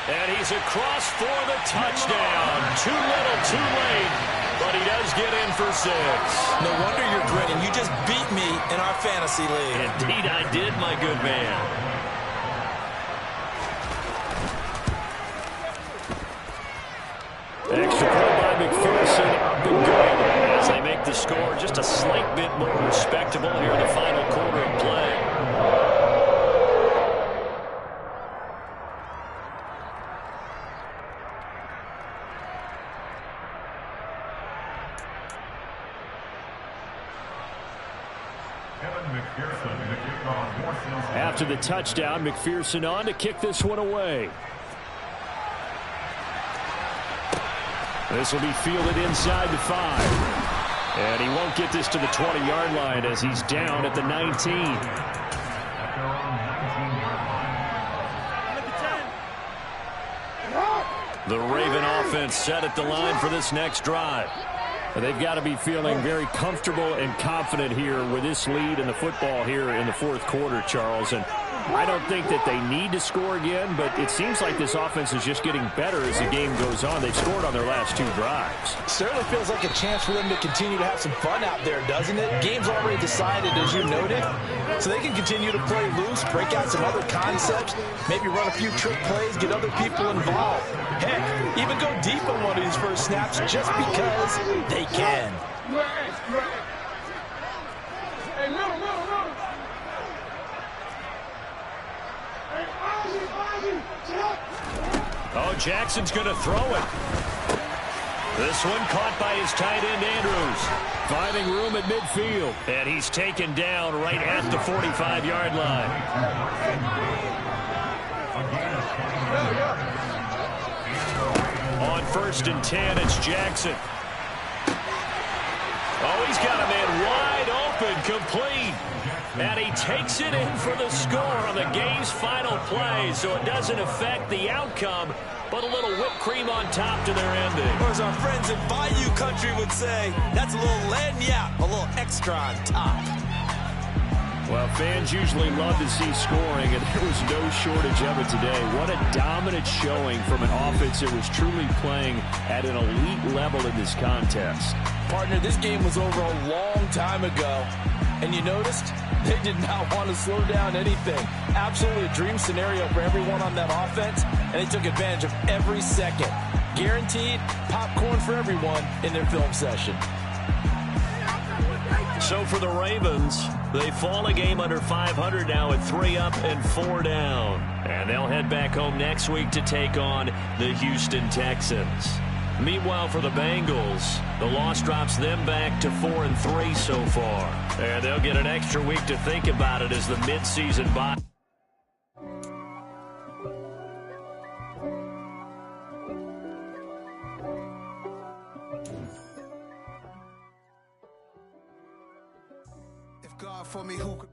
And he's across for the touchdown. Too little, too late. But he does get in for 6. No wonder you're grinning. You just beat me in our fantasy league. Indeed I did, my good man. Extra point by McPherson, up and good. As they make the score just a slight bit more respectable here in the final quarter of play. After the touchdown, McPherson on to kick this one away. This will be fielded inside the 5. And he won't get this to the 20-yard line as he's down at the 19. The Raven offense set at the line for this next drive. They've got to be feeling very comfortable and confident here with this lead in the football here in the 4th quarter, Charles. And I don't think that they need to score again, but it seems like this offense is just getting better as the game goes on. They've scored on their last 2 drives. Certainly feels like a chance for them to continue to have some fun out there, doesn't it? Game's already decided, as you noted, so they can continue to play loose, break out some other concepts, maybe run a few trick plays, get other people involved. Heck, even go deep on one of these first snaps just because they can. Oh, Jackson's going to throw it. This one caught by his tight end, Andrews. Finding room at midfield. And he's taken down right at the 45-yard line. On 1st and 10, it's Jackson. Oh, he's got a man wide open, complete. And he takes it in for the score on the game's final play, so it doesn't affect the outcome, but a little whipped cream on top to their ending. Or as our friends in Bayou Country would say, that's a little lagniappe, a little extra on top. Well, fans usually love to see scoring, and there was no shortage of it today. What a dominant showing from an offense that was truly playing at an elite level in this contest. Partner, this game was over a long time ago. And you noticed they did not want to slow down anything. Absolutely a dream scenario for everyone on that offense, and they took advantage of every second. Guaranteed popcorn for everyone in their film session. So for the Ravens, they fall a game under 500 now at 3 up and 4 down. And they'll head back home next week to take on the Houston Texans. Meanwhile, for the Bengals, the loss drops them back to 4-3 so far. And they'll get an extra week to think about it as the midseason bye. If God for me, who could